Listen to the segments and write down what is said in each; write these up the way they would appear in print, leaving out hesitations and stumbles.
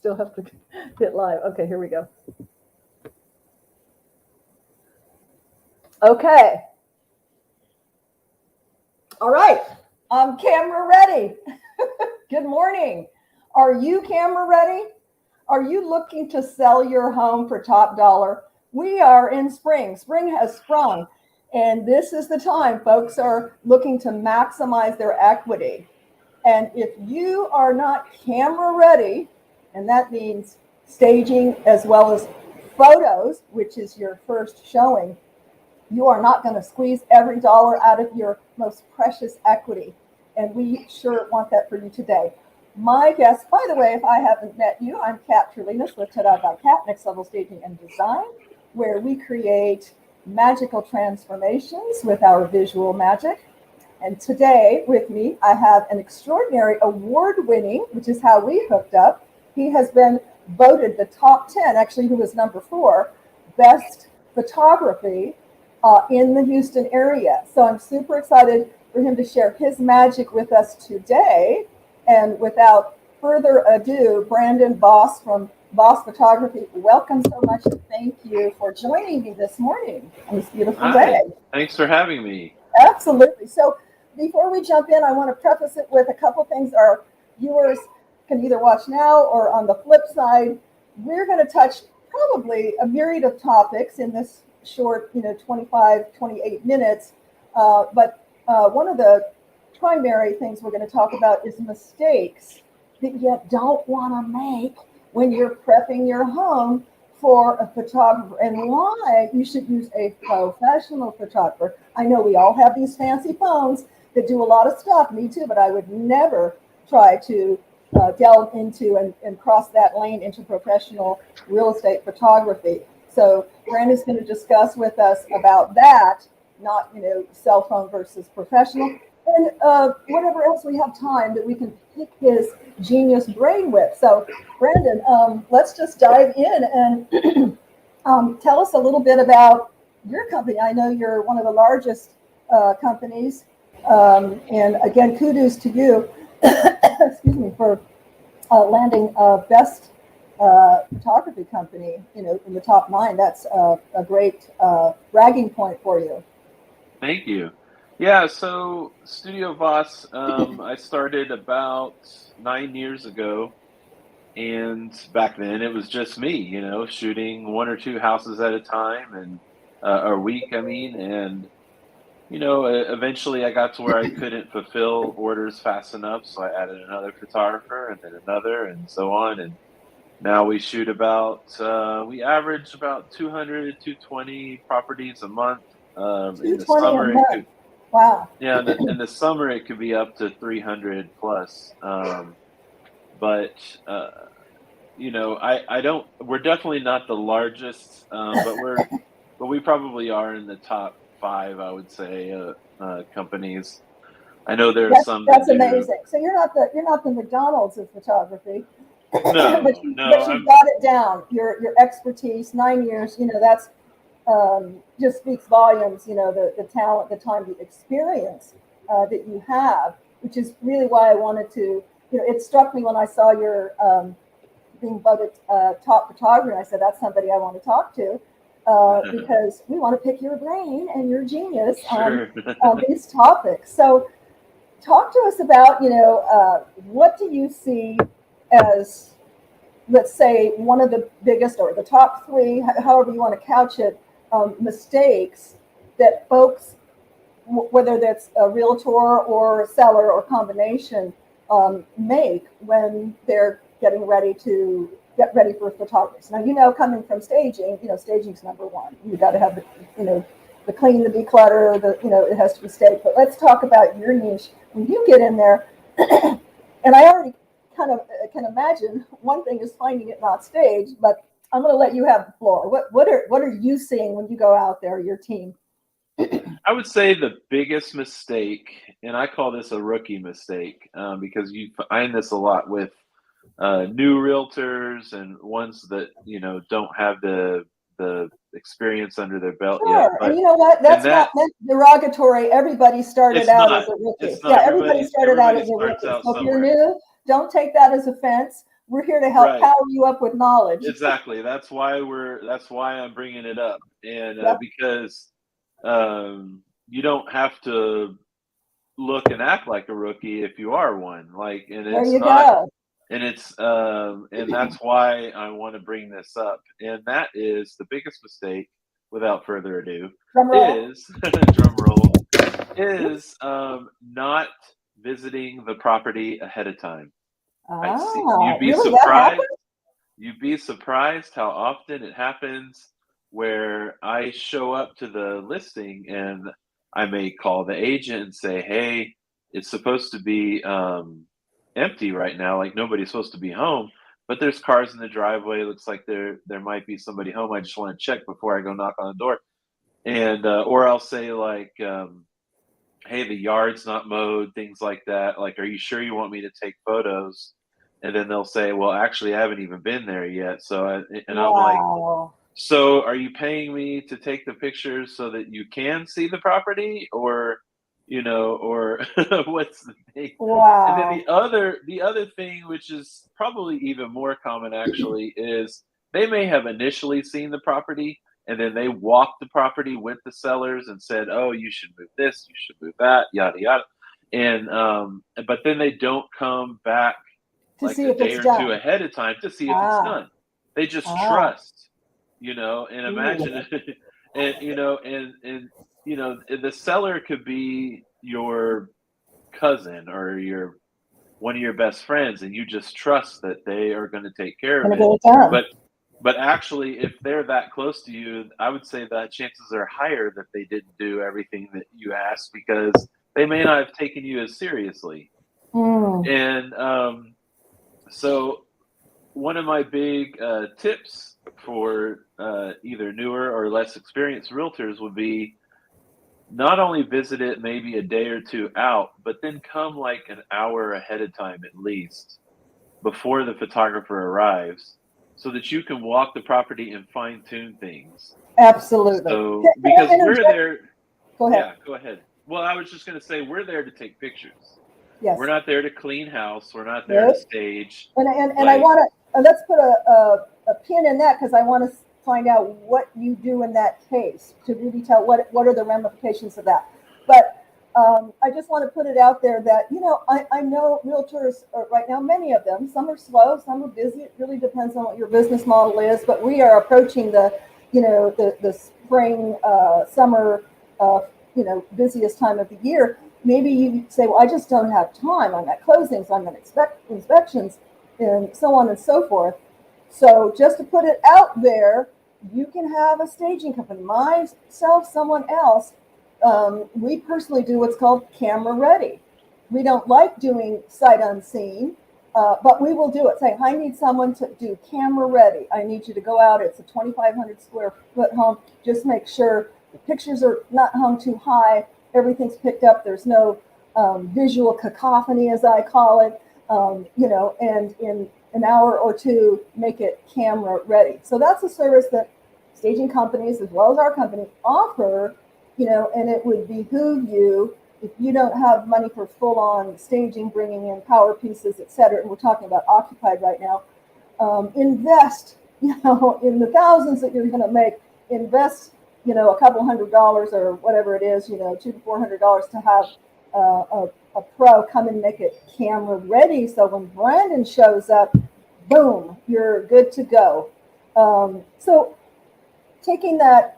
still have to hit live. Okay, here we go. Okay. All right. I'm camera ready. Good morning. Are you camera ready? Are you looking to sell your home for top dollar? We are in spring. Spring has sprung, and this is the time folks are looking to maximize their equity. And if you are not camera ready, and that means staging as well as photos, which is your first showing, you are not going to squeeze every dollar out of your most precious equity. And we sure want that for you today. My guest, by the way, if I haven't met you, I'm Kat Trelinas with Ta-Da by Kat, Next Level Staging and Design, where we create magical transformations with our visual magic. And today with me, I have an extraordinary award-winning, which is how we hooked up. He has been voted the top 10, actually, who was number 4, best photography in the Houston area. So I'm super excited for him to share his magic with us today. And without further ado, Brandon Boss from Boss Photography, welcome so much. Thank you for joining me this morning on this beautiful day. Thanks for having me. Absolutely. So before we jump in, I want to preface it with a couple things our viewers can either watch now or on the flip side. We're going to touch probably a myriad of topics in this short, 25, 28 minutes. But one of the primary things we're going to talk about is mistakes that you don't want to make when you're prepping your home for a photographer, and why you should use a professional photographer. I know we all have these fancy phones that do a lot of stuff, me too, but I would never try to delve into and cross that lane into professional real estate photography. So Brandon's going to discuss with us about that, not, cell phone versus professional, and whatever else we have time that we can pick his genius brain with. So Brandon, let's just dive in and tell us a little bit about your company. I know you're one of the largest companies, and again, kudos to you, excuse me, for landing best photography company, in the top 9. That's a great bragging point for you. Thank you. Yeah, so Studio Voss, I started about 9 years ago, and back then it was just me, shooting 1 or 2 houses at a time, and a week, and eventually I got to where I couldn't fulfill orders fast enough, so I added another photographer and then another, and so on. And now we shoot we average about 200, 220 properties a month. In the summer, wow. Yeah, in the summer it could be up to 300 plus. But I don't. We're definitely not the largest, but we probably are in the top 5, I would say, companies. I know there are some. That's amazing. So you're not the McDonald's of photography. No, but you got it down. Your expertise, 9 years. That's just speaks volumes. The talent, the time, the experience that you have, which is really why I wanted to. It struck me when I saw your being voted top photographer, and I said that's somebody I want to talk to because we want to pick your brain and your genius on these topics. So, talk to us about what do you see as, let's say, one of the biggest or the top 3, however you want to couch it, mistakes that folks, whether that's a realtor or a seller or combination, make when they're getting ready for photography. Now, coming from staging, staging's number 1. You got to have the clean, the declutter, it has to be staged. But let's talk about your niche when you get in there. And I already kind of can imagine one thing is finding it not staged, but I'm going to let you have the floor. What are you seeing when you go out there, your team? I would say the biggest mistake, and I call this a rookie mistake, because you find this a lot with new realtors and ones that don't have the experience under their belt yet. But, and you know what? That's not meant derogatory. Everybody started out as a rookie. Yeah, everybody started out as a rookie. So if you're new, don't take that as offense. We're here to help Right. power you up with knowledge. Exactly. That's why I'm bringing it up, and Yep. because you don't have to look and act like a rookie if you are one. Like, and There it's you not, go. and that's why I want to bring this up, and that is the biggest mistake. Without further ado, Drum roll. is drum roll Oops. is not visiting the property ahead of time. I see. Really? That happened? You'd be surprised how often it happens where I show up to the listing and I may call the agent and say, "Hey, it's supposed to be empty right now. Like nobody's supposed to be home, but there's cars in the driveway. It looks like there might be somebody home. I just want to check before I go knock on the door." And or I'll say like, "Hey, the yard's not mowed," things like that. Like, "Are you sure you want me to take photos?" And then they'll say, "Well, actually, I haven't even been there yet." And I'm like, Wow. "So, are you paying me to take the pictures so that you can see the property, or, or what's the thing?" And then Wow. the other thing, which is probably even more common actually, is they may have initially seen the property and then they walked the property with the sellers and said, "Oh, you should move this, you should move that, yada yada," and but then they don't come back To like see a if day it's or two done. ahead of time to see if it's Ah. done. They just Ah. trust, and Ooh. imagine, and the seller could be your cousin or one of your best friends, and you just trust that they are going to take care of Gonna get it. it done. But actually, if they're that close to you, I would say that chances are higher that they didn't do everything that you asked because they may not have taken you as seriously. Mm. And so, one of my big tips for either newer or less experienced realtors would be not only visit it maybe a day or two out, but then come like an hour ahead of time at least before the photographer arrives so that you can walk the property and fine tune things. Absolutely. So, Can I because we're interject? there, Go ahead. yeah, go ahead. Well, I was just going to say, we're there to take pictures. Yes. We're not there to clean house. We're not there to Nope. stage. And I Like, want to let's put a pin in that because I want to find out what you do in that case to really tell what are the ramifications of that. But I just want to put it out there that I know realtors right now, many of them, some are slow, some are busy. It really depends on what your business model is. But we are approaching the spring summer busiest time of the year. Maybe you say, well, I just don't have time. I'm at closings, I'm at inspections, and so on and so forth. So just to put it out there, you can have a staging company, myself, someone else. We personally do what's called camera ready. We don't like doing sight unseen, but we will do it. Say, I need someone to do camera ready. I need you to go out. It's a 2,500 square foot home. Just make sure the pictures are not hung too high. Everything's picked up. There's no visual cacophony, as I call it. And in an hour or two, make it camera ready. So that's a service that staging companies, as well as our company, offer. And it would behoove you, if you don't have money for full-on staging, bringing in power pieces, et cetera, and we're talking about occupied right now, invest, in the thousands that you're going to make. Invest, a couple $100 or whatever it is, $200 to $400 to have a pro come and make it camera ready. So when Brandon shows up, boom, you're good to go. So taking that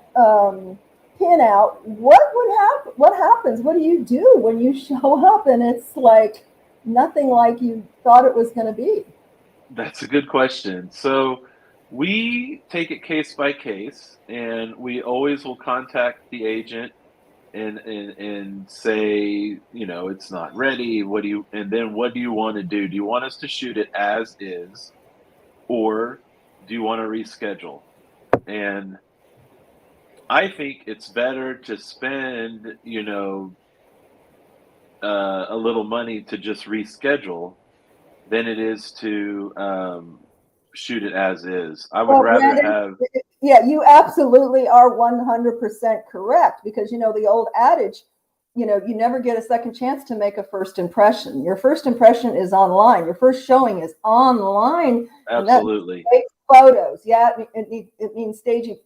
pin out, what would happen? What happens? What do you do when you show up and it's like nothing like you thought it was going to be? that's a good question. So we take it case by case, and we always will contact the agent and say, it's not ready. And then what do you want to do? Do you want us to shoot it as is, or do you want to reschedule? And I think it's better to spend, a little money to just reschedule than it is to shoot it as is. I would Well, rather Brandon, have. yeah, you absolutely are 100% correct because the old adage, you never get a second chance to make a first impression. Your first impression is online. Your first showing is online. Absolutely. And that means great photos. Yeah, it means staging,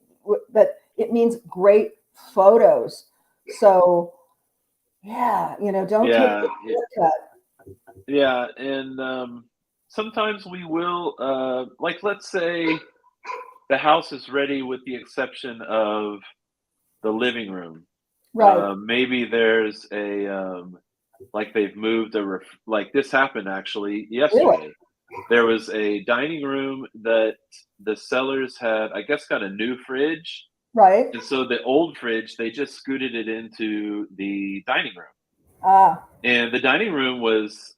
but it means great photos. So, yeah, don't take the shortcut. Yeah, and sometimes we will, like, let's say the house is ready with the exception of the living room. Right, Maybe there's like they've moved like this happened actually really, yesterday. There was a dining room that the sellers had, I guess, got a new fridge. right. And so the old fridge, they just scooted it into the dining room. Ah, And the dining room was,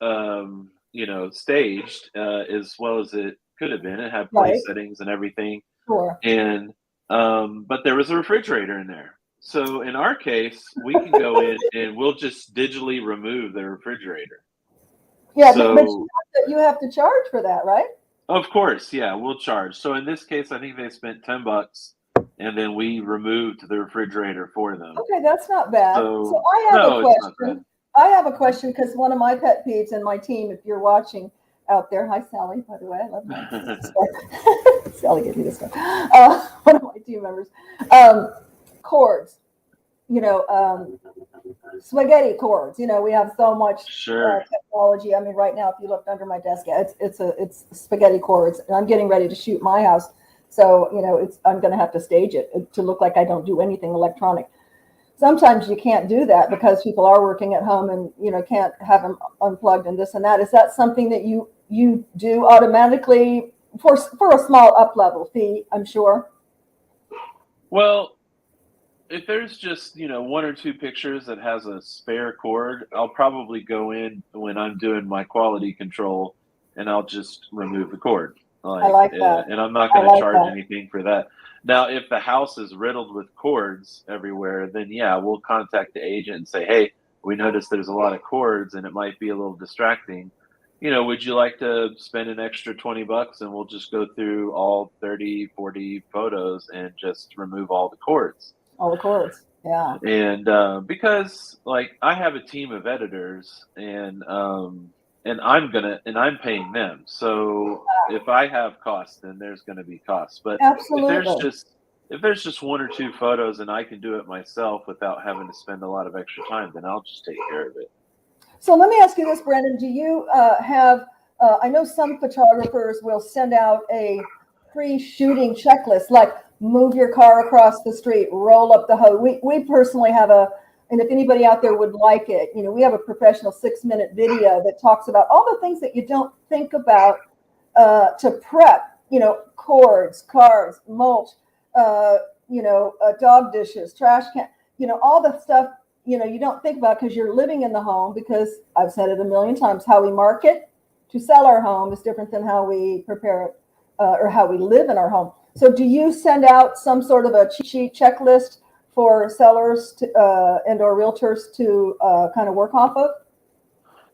staged as well as it could have been. It had right, place settings and everything. sure. And but there was a refrigerator in there. So in our case, we can go in and we'll just digitally remove the refrigerator. Yeah, but So you have to charge for that, right? of course, yeah, we'll charge. So in this case, I think they spent $10, and then we removed the refrigerator for them. Okay, that's not bad. So So I have a no, it's not bad. question. I have a question because one of my pet peeves and my team, if you're watching out there, hi Sally, by the way, I love my Sally gave me this one. One of my team members, cords. Spaghetti cords. We have so much Sure. technology. I mean, right now, if you looked under my desk, yeah, it's spaghetti cords, and I'm getting ready to shoot my house. So I'm going to have to stage it to look like I don't do anything electronic. Sometimes you can't do that because people are working at home and can't have them unplugged and this and that. Is that something that you do automatically for a small up level fee? I'm sure. Well, if there's just, one or two pictures that has a spare cord, I'll probably go in when I'm doing my quality control and I'll just remove the cord. I like that. And I'm not I going to like charge that. anything for that. Now, if the house is riddled with cords everywhere, then yeah, we'll contact the agent and say, hey, we noticed there's a lot of cords and it might be a little distracting. Would you like to spend an extra $20 and we'll just go through all 30, 40 photos and just remove all the cords? All the cords. Yeah. And because like I have a team of editors and I'm paying them. So if I have costs, then there's gonna be costs. But if there's Absolutely. just if there's just one or two photos and I can do it myself without having to spend a lot of extra time, then I'll just take care of it. So let me ask you this, Brandon. Do you have, I know some photographers will send out a pre-shooting checklist, like move your car across the street, roll up the hose. We personally have and if anybody out there would like it, we have a professional 6-minute video that talks about all the things that you don't think about to prep, cords, cards, mulch, dog dishes, trash can, all the stuff you don't think about because you're living in the home, because I've said it a million times, how we market to sell our home is different than how we prepare it or how we live in our home. So do you send out some sort of a cheat sheet checklist for sellers and or realtors to kind of work off of?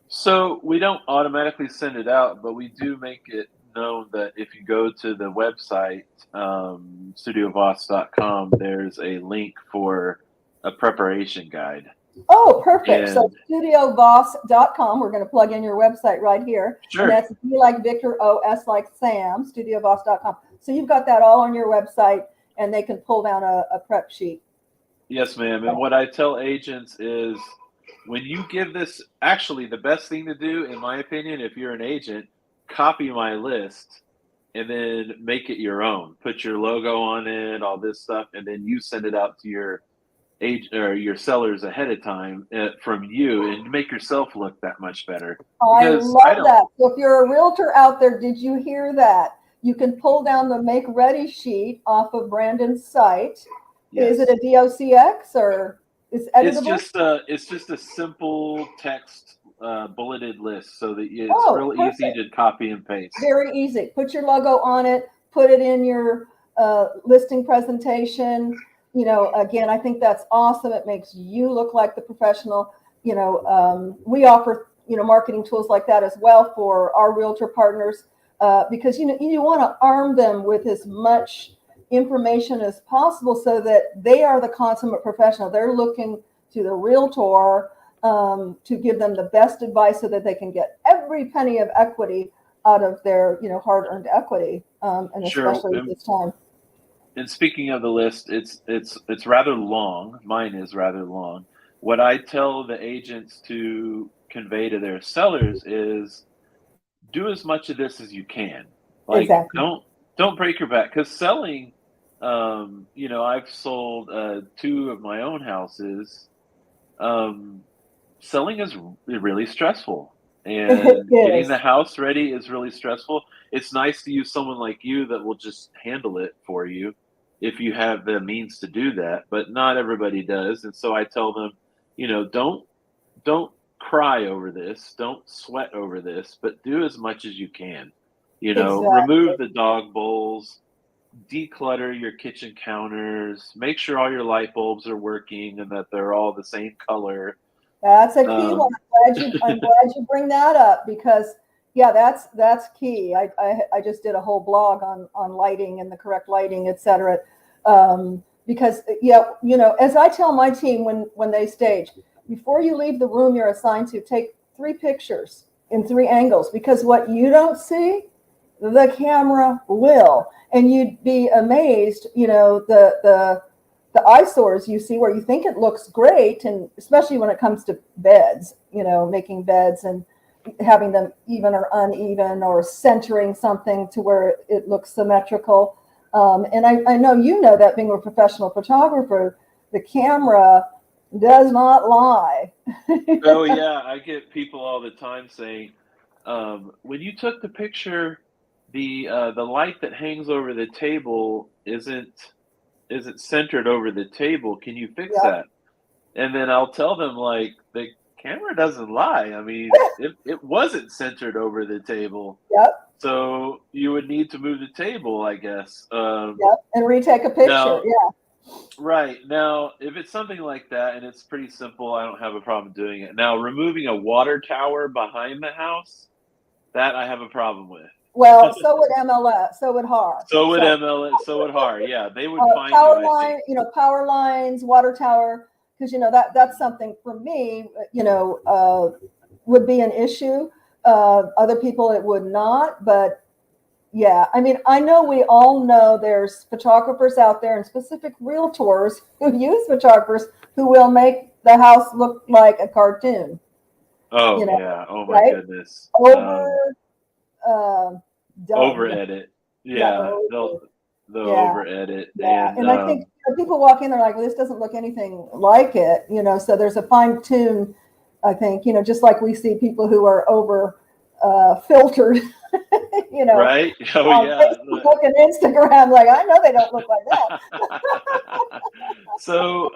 So we don't automatically send it out, but we do make it known that if you go to the website, studiovoss.com, there's a link for a preparation guide. Oh, perfect. And So studiovoss.com, we're going to plug in your website right here. sure. And that's V like Victor, O-S like Sam, studiovoss.com. So you've got that all on your website, and they can pull down a prep sheet. Yes, ma'am. And what I tell agents is when you give this, actually, the best thing to do, in my opinion, if you're an agent, copy my list and then make it your own. Put your logo on it, all this stuff, and then you send it out to your agent or your sellers ahead of time from you, and make yourself look that much better. I Because love that. So if you're a realtor out there, did you hear that? You can pull down the make ready sheet off of Brandon's site. Yes. Is it a DOCX or is editable? It's just a simple text bulleted list, so that it's real perfect. easy to copy and paste. Very easy. Put your logo on it. Put it in your listing presentation. Again, I think that's awesome. It makes you look like the professional. We offer marketing tools like that as well for our realtor partners because you want to arm them with as much information as possible so that they are the consummate professional. They're looking to the realtor to give them the best advice so that they can get every penny of equity out of their, hard-earned equity, and Sure. especially at this time. And speaking of the list, it's rather long. Mine is rather long. What I tell the agents to convey to their sellers is do as much of this as you can. Like Exactly. don't break your back because selling. I've sold two of my own houses. Um, Selling is really stressful, It and getting the is. house ready is really stressful. It's nice to use someone like you that will just handle it for you if you have the means to do that, but not everybody does. And so I tell them, don't cry over this, don't sweat over this, but do as much as you can. Exactly. Remove the dog bowls, declutter your kitchen counters, make sure all your light bulbs are working and that they're all the same color. That's a key one. um, I'm glad you bring that up because yeah, that's key. I just did a whole blog on lighting and the correct lighting, et cetera. Because yeah, as I tell my team when they stage, before you leave the room you're assigned to, take 3 pictures in 3 angles, because what you don't see, the camera will. And you'd be amazed, the eyesores you see where you think it looks great, and especially when it comes to beds, making beds and having them even or uneven or centering something to where it looks symmetrical. And I know that being a professional photographer, the camera does not lie. oh yeah, I get people all the time saying, when you took the picture, the light that hangs over the table isn't centered over the table. Can you fix Yep, that? And then I'll tell them like the camera doesn't lie. I mean, it wasn't centered over the table. yep, So you would need to move the table, I guess. yep. And retake a picture. Now, Yeah. right. Now, if it's something like that and it's pretty simple, I don't have a problem doing it. Now, removing a water tower behind the house, that I have a problem with. Well, so would MLS, so would HAR. So would So MLS, so would HAR. Yeah, they would find you, power I think. line, power lines, water tower, because that's something for me, would be an issue. Other people it would not, but yeah, I mean, I know we all know there's photographers out there and specific realtors who use photographers who will make the house look like a cartoon, Oh yeah. Oh my right? goodness. Over uh, Over dubbed. edit. Yeah, Yeah, they'll over. they'll Yeah. over edit Yeah, and and I think people walk in, they're like, well, this doesn't look anything like it, so there's a fine tune, I think, just like we see people who are over filtered, right. Oh on yeah. Facebook and Instagram, like, I know they don't look like that. So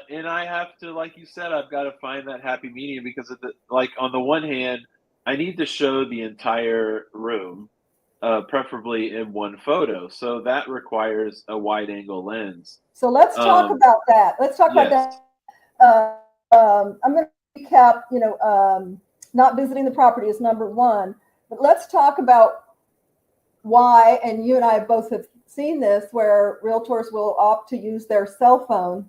and I have to, like you said, I've got to find that happy medium because like on the one hand, I need to show the entire room, preferably in one photo. So that requires a wide angle lens. So let's talk Um, about that. Let's talk about yes. that. I'm going to recap, not visiting the property is number one, but let's talk about why, and you and I both have seen this, where realtors will opt to use their cell phone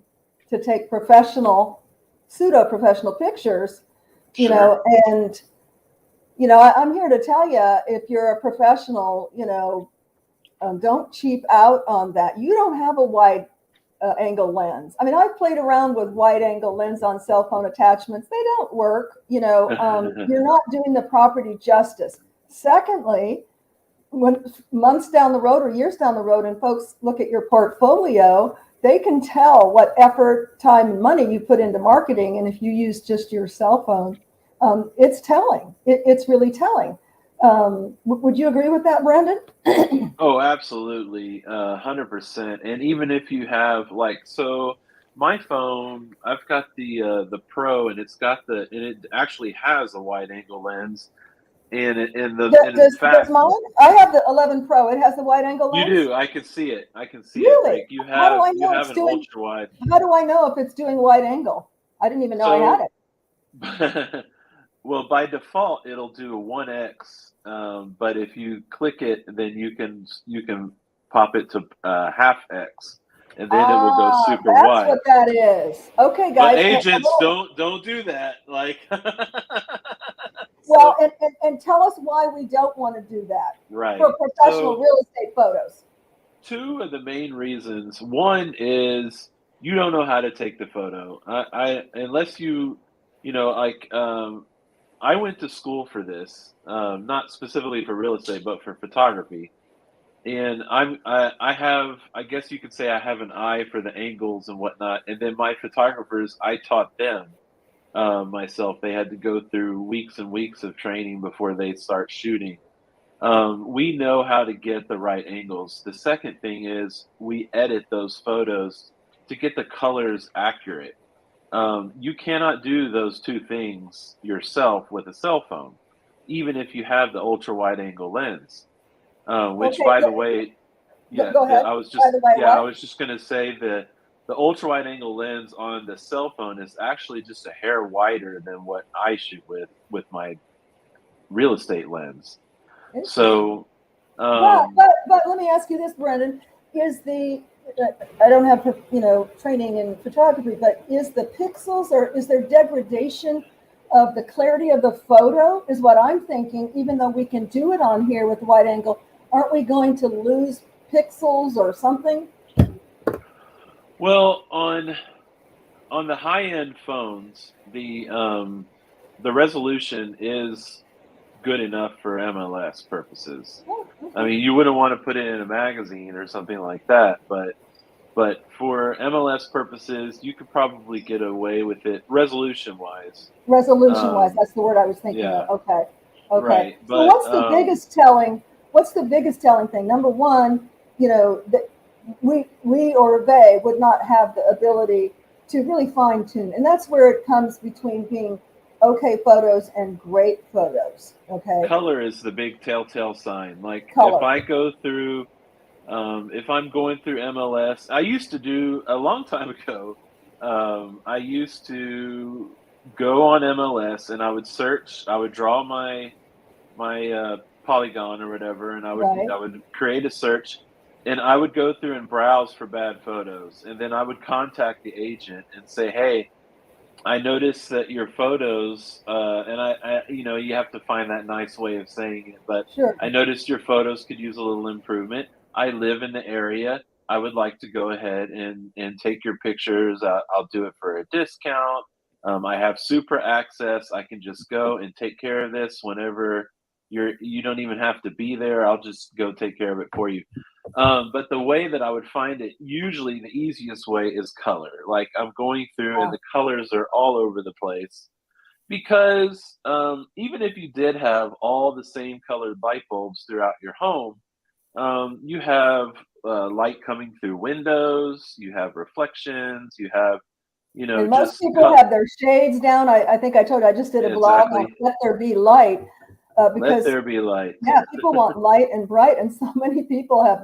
to take pseudo professional pictures, Sure. and I'm here to tell you, if you're a professional, don't cheap out on that. You don't have a wide angle lens. I mean, I've played around with wide angle lens on cell phone attachments. They don't work. You're not doing the property justice. Secondly, when months down the road or years down the road and folks look at your portfolio, they can tell what effort, time, and money you put into marketing. And if you use just your cell phone, it's telling. It's really telling. Would you agree with that, Brandon? Oh, absolutely, 100%. And even if you have so my phone, I've got the Pro, and it actually has a wide angle lens, and in Does fact, mine? I have the 11 Pro. It has the wide angle you lens. do. I can see it. I can see it. Really? Like you How do have I you know have it's an doing? ultra wide. How do I know if it's doing wide angle? I didn't even know I had So, it. well, by default, it'll do a 1x. But if you click it, then you can pop it to half x, and then it will go super That's wide. what that is. Okay, But guys. agents don't do that. Like, Well, so and tell us why we don't want to do that for right. professional So real estate photos. two of the main reasons. One is you don't know how to take the photo. I unless you know, like I went to school for this, not specifically for real estate, but for photography. And I have, I guess you could say I have an eye for the angles and whatnot. And then my photographers, I taught them myself. They had to go through weeks and weeks of training before they start shooting. We know how to get the right angles. The second thing is we edit those photos to get the colors accurate. You cannot do those two things yourself with a cell phone, even if you have the ultra wide angle lens. Which, Okay, by the way, yeah, go ahead. By the way, I what? was just gonna say that the ultra wide angle lens on the cell phone is actually just a hair wider than what I shoot with my real estate lens. Interesting. So, But um, but but let me ask you this, Brendan: Is the I don't have training in photography, but is the pixels or is there degradation of the clarity of the photo? Is what I'm thinking. Even though we can do it on here with wide angle, aren't we going to lose pixels or something? well, on the high end phones, the resolution is good enough for MLS purposes. Oh, I okay. mean, you wouldn't want to put it in a magazine or something like that, but for MLS purposes, you could probably get away with it resolution wise. Resolution wise, that's the word I was thinking of. Yeah, Okay. Okay. right. So But what's the biggest telling thing? Number one, that we or they would not have the ability to really fine tune. And that's where it comes between being okay photos and great photos. Okay. color is the big telltale sign. Like if Color. I go through, if I'm going through MLS, I used to do a long time ago. I used to go on MLS and I would search. I would draw my polygon or whatever, and Right. I would create a search, and I would go through and browse for bad photos, and then I would contact the agent and say, "Hey, I noticed that your photos, and you know, you have to find that nice way of saying it, but Sure. I noticed your photos could use a little improvement. I live in the area. I would like to go ahead and take your pictures. I'll do it for a discount. I have super access. I can just go and take care of this whenever you don't even have to be there. I'll just go take care of it for you." But the way that I would find it, usually the easiest way is color. Like I'm going through and the colors are all over the place because even if you did have all the same colored light bulbs throughout your home, you have light coming through windows, you have reflections, you have, you know, And most just people have their shades down. I think I told you I just did a blog on exactly. Let There Be Light Let because there be light. yeah, people want light and bright, and so many people have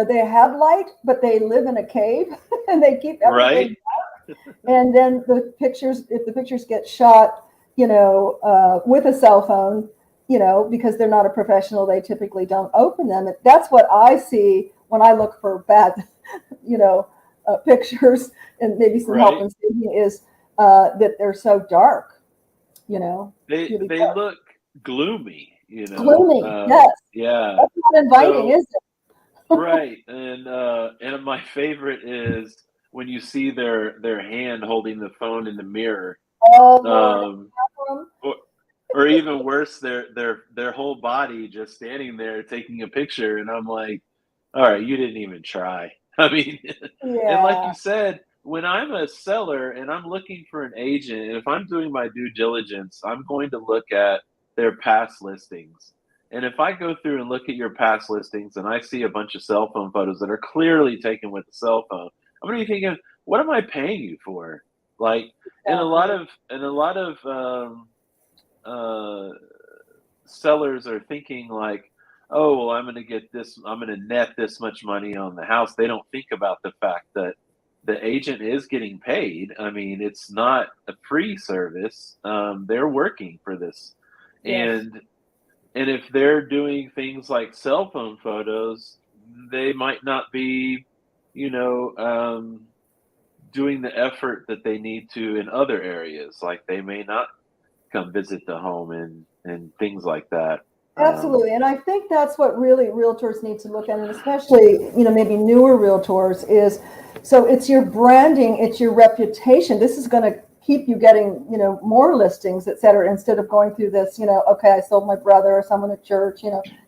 they have light, but they live in a cave and they keep Right? everything. And then if the pictures get shot, with a cell phone, because they're not a professional, they typically don't open them. That's what I see when I look for bad, you know, pictures and maybe some help Right? in seeing is that they're so dark, really They dark. look gloomy, you know. Gloomy. Yes. Yeah. That's not inviting, So is it? right, and my favorite is when you see their hand holding the phone in the mirror, Oh, Lord. um, or or even worse, their whole body just standing there taking a picture, and I'm like, all right, you didn't even try. I mean, and like Yeah. you said, when I'm a seller and I'm looking for an agent, and if I'm doing my due diligence, I'm going to look at their past listings. And if I go through and look at your past listings and I see a bunch of cell phone photos that are clearly taken with a cell phone, I'm gonna be thinking, what am I paying you for? Like, and Exactly. a lot of uh, sellers are thinking like, oh, well, I'm going to net this much money on the house. They don't think about the fact that the agent is getting paid. I mean, it's not a free service. They're working for this, Yes. and if they're doing things like cell phone photos, they might not be. you know, doing the effort that they need to in other areas. Like they may not come visit the home and things like that. Absolutely. And I think that's what really realtors need to look at, and especially, maybe newer realtors is, so it's your branding, it's your reputation. This is going to keep you getting, more listings, et cetera, instead of going through this, okay, I sold my brother or someone at church,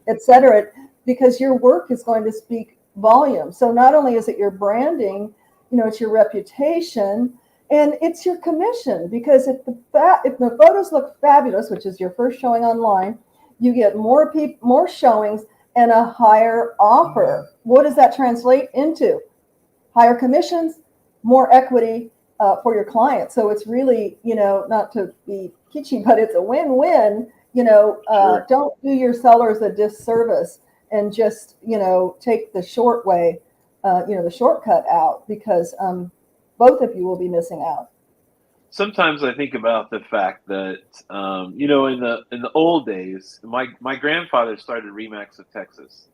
et cetera, because your work is going to speak volume. So not only is it your branding, it's your reputation, and it's your commission, because if the photos look fabulous, which is your first showing online, you get more showings and a higher offer. What does that translate into? Higher commissions, more equity for your client. So it's really, not to be kitschy, but it's a win-win. Sure. Don't do your sellers a disservice and just, take the short way, the shortcut out, because both of you will be missing out. Sometimes I think about the fact that you know, in the old days, my grandfather started Remax of Texas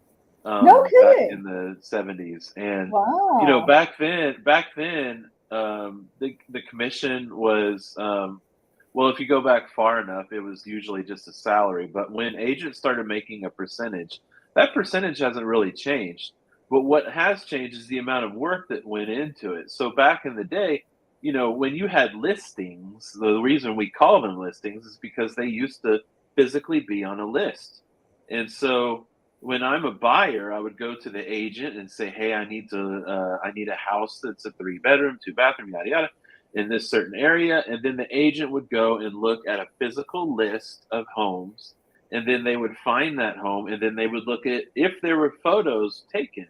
No back in kidding. the '70s, and you know, Wow. back then, the commission was well, if you go back far enough, it was usually just a salary. But when agents started making a percentage, that percentage hasn't really changed. But what has changed is the amount of work that went into it. So back in the day, you know, when you had listings, the reason we call them listings is because they used to physically be on a list. And so when I'm a buyer, I would go to the agent and say, "Hey, I need a house that's a 3 bedroom, 2 bathroom, yada yada, in this certain area." And then the agent would go and look at a physical list of homes, and then they would find that home, and then they would look at if there were photos taken.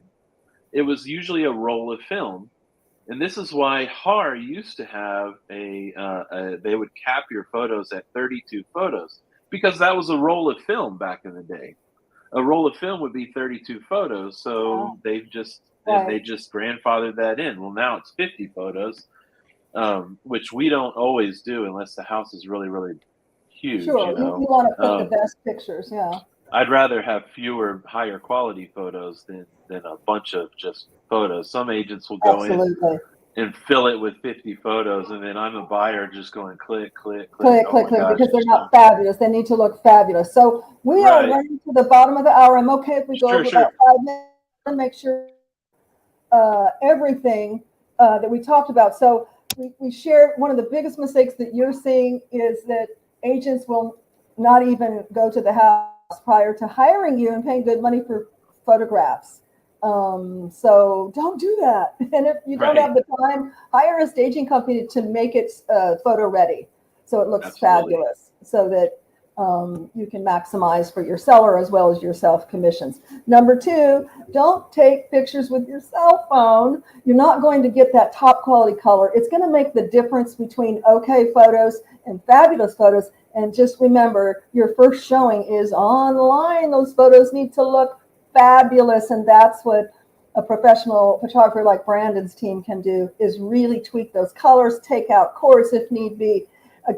It was usually a roll of film, and this is why HAR used to have they would cap your photos at 32 photos, because that was a roll of film back in the day. A roll of film would be 32 photos, so Right. they just grandfathered that in. Well, now it's 50 photos, which we don't always do unless the house is really really huge. Sure. You You know, want to pick the best pictures. Yeah. I'd rather have fewer higher quality photos than a bunch of just photos. Some agents will go in Absolutely. and fill it with 50 photos, and then I'm a buyer just going click click click. Click, Oh click, my click, gosh, because they're you know. not fabulous. They need to look fabulous. So we are Right. running to the bottom of the hour. I'm okay if we go Sure, over sure. about 5 minutes and make sure everything that we talked about. So we shared one of the biggest mistakes that you're seeing is that agents will not even go to the house prior to hiring you and paying good money for photographs. So don't do that. And if you don't Right. have the time, hire a staging company to make it photo ready so it looks Absolutely. fabulous, so that you can maximize for your seller as well as yourself commissions. Number two, don't take pictures with your cell phone. You're not going to get that top quality color. It's going to make the difference between okay photos and fabulous photos. And just remember, your first showing is online. Those photos need to look fabulous. And that's what a professional photographer like Brandon's team can do, is really tweak those colors, take out cords if need be,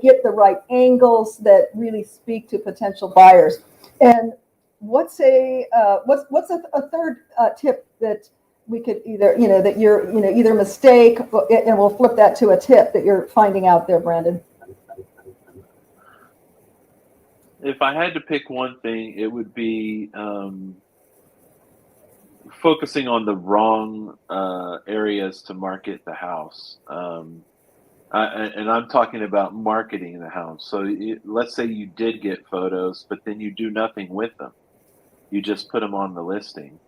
get the right angles that really speak to potential buyers. And what's a third tip that we could either, that you're, either mistake, and we'll flip that to a tip that you're finding out there, Brandon. If I had to pick one thing, it would be focusing on the wrong areas to market the house. And I'm talking about marketing the house. So let's say you did get photos, but then you do nothing with them. You just put them on the listing.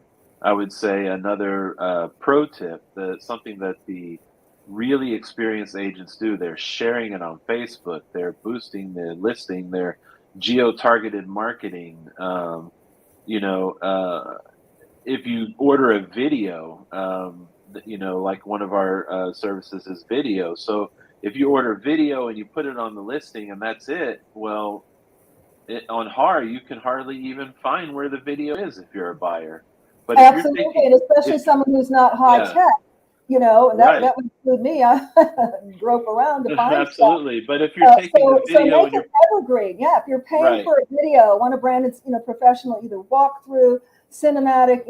I would say another pro tip, something that the really experienced agents do, they're sharing it on Facebook, they're boosting the listing, they're geo-targeted marketing. You know, if you order a video, you know, like one of our services is video. So if you order video and you put it on the listing and that's it, well, on HAR, you can hardly even find where the video is if you're a buyer. But if you're Absolutely, taking, and especially if someone who's not high yeah, tech, and that right, that would include me. I grope around to find stuff. absolutely. But if you're taking the So video make and it you're evergreen. Yeah, if you're paying right, for a video, one of Brandon's professional either walkthrough, cinematic,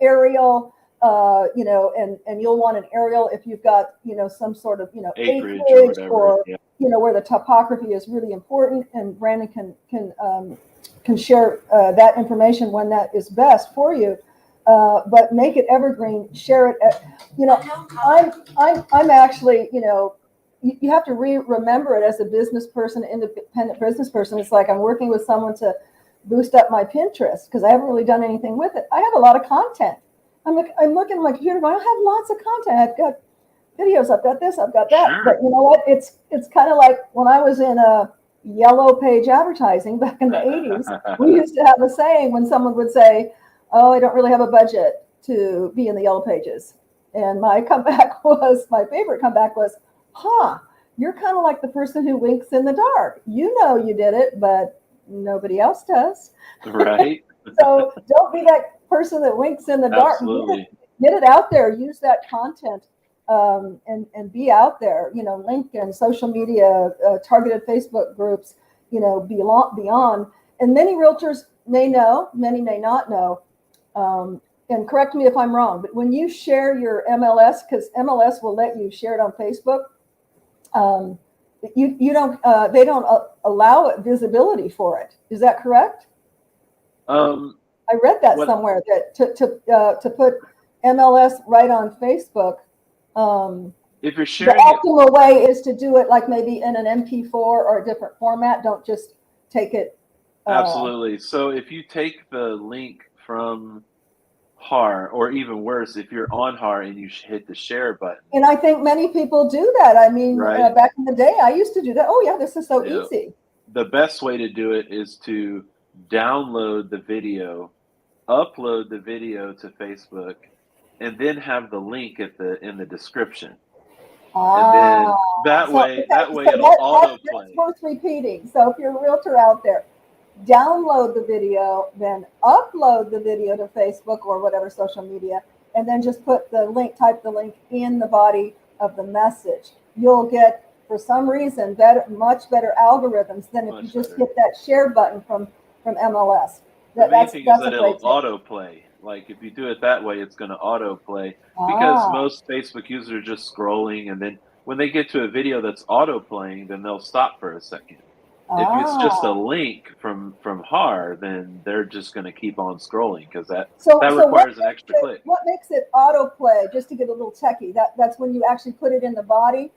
aerial. and you'll want an aerial if you've got, some sort of, Acreage or whatever. Yeah. Where the topography is really important, and Brandon can share that information when that is best for you. But make it evergreen, share it. I'm actually, you have to remember it as a business person, independent business person. It's like I'm working with someone to boost up my Pinterest because I haven't really done anything with it. I have a lot of content. I'm looking at my computer going, I have lots of content. I've got videos, I've got this, I've got that. Sure. But you know what? It's kind of like when I was in a yellow page advertising back in the 80s, we used to have a saying when someone would say, oh, I don't really have a budget to be in the yellow pages. And my favorite comeback was, you're kind of like the person who winks in the dark. You know you did it, but nobody else does. Right. So don't be that person that winks in the dark. Absolutely. Get it out there. Use that content and be out there. LinkedIn, social media, targeted Facebook groups. Beyond. And many realtors may know, many may not know. And correct me if I'm wrong, but when you share your MLS, because MLS will let you share it on Facebook, they don't allow it visibility for it. Is that correct? I read that somewhere that to put MLS right on Facebook. If you're sharing, the optimal way is to do it like maybe in an MP4 or a different format. Don't just take it. Absolutely. So if you take the link from HAR, or even worse, if you're on HAR and you hit the share button. And I think many people do that. I mean, right. Back in the day, I used to do that. Oh yeah, this is so easy. The best way to do it is to download the video, upload the video to Facebook, and then have the link in the description. And then that way it'll autoplay. That's worth repeating. So if you're a realtor out there, download the video, then upload the video to Facebook or whatever social media, and then just type the link in the body of the message. You'll get, for some reason, much better algorithms than if you just hit that share button from MLS. The main thing is that it'll autoplay. Like if you do it that way, it's going to autoplay because most Facebook users are just scrolling, and then when they get to a video that's autoplaying, then they'll stop for a second. If it's just a link from HAR, then they're just going to keep on scrolling because that requires an extra click. What makes it autoplay? Just to get a little techie, that's when you actually put it in the body.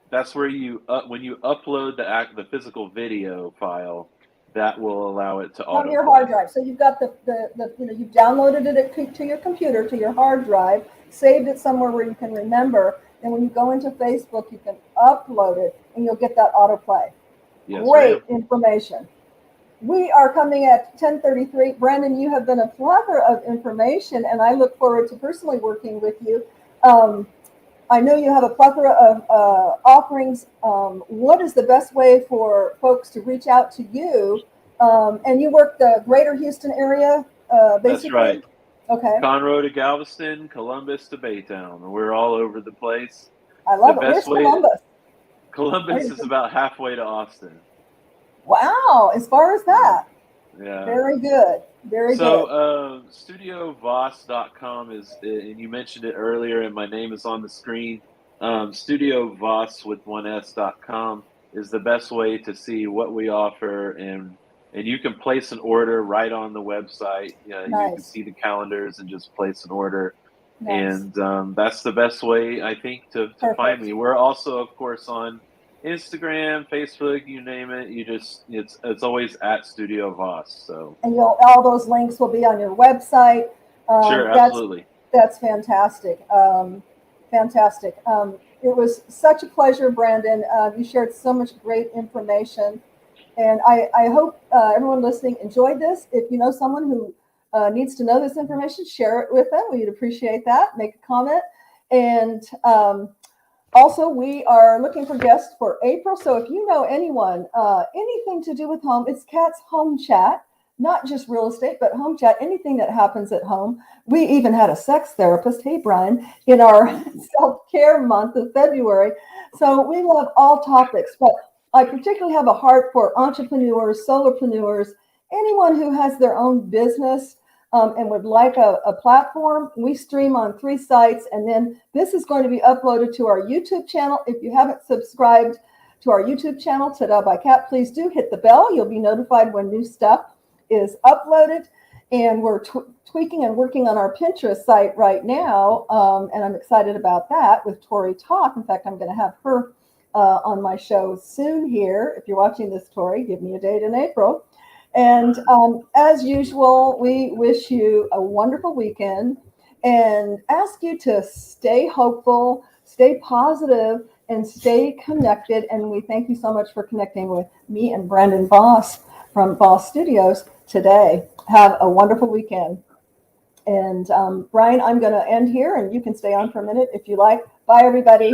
That's where when you upload the physical video file, that will allow it to autoplay on your hard drive. So you've got you've downloaded it to your computer, to your hard drive, saved it somewhere where you can remember, and when you go into Facebook, you can upload it, and you'll get that autoplay. Yes, great information. We are coming at 10:33. Brandon, you have been a plethora of information, and I look forward to personally working with you. I know you have a plethora of offerings. What is the best way for folks to reach out to you? And you work the greater Houston area, basically? That's right. Okay. Conroe to Galveston, Columbus to Baytown. We're all over the place. I love it. Where's Columbus? Columbus is about halfway to Austin. Wow, as far as that. Yeah. Very good. Very good. So StudioVoss.com is, and you mentioned it earlier, and my name is on the screen. StudioVoss with 1S.com is the best way to see what we offer, and you can place an order right on the website. Nice. You can see the calendars and just place an order. Nice. And that's the best way, I think, to find me. We're also, of course, on Instagram, Facebook, you name it. It's always at Studio Voss. So, and all those links will be on your website. Sure, absolutely. That's fantastic. Fantastic. It was such a pleasure, Brandon. You shared so much great information, and I hope everyone listening enjoyed this. If you know someone who needs to know this information, share it with them. We'd appreciate that. Make a comment. And also, we are looking for guests for April. So if you know anyone, anything to do with home, it's Kat's Home Chat, not just real estate, but home chat, anything that happens at home. We even had a sex therapist, hey, Brian, in our self-care month of February. So we love all topics, but I particularly have a heart for entrepreneurs, solopreneurs, anyone who has their own business. and would like a platform, we stream on 3 sites, and then this is going to be uploaded to our YouTube channel. If you haven't subscribed to our YouTube channel, Ta-Da by Cat, please do hit the bell. You'll be notified when new stuff is uploaded. And we're tweaking and working on our Pinterest site right now, and I'm excited about that with Tori Talk. In fact, I'm going to have her on my show soon here. If you're watching this, Tori, give me a date in April. And as usual, we wish you a wonderful weekend and ask you to stay hopeful, stay positive, and stay connected. And we thank you so much for connecting with me and Brandon Voss from Voss Studios today. Have a wonderful weekend. And Brian, I'm going to end here, and you can stay on for a minute if you like. Bye, everybody. Sure.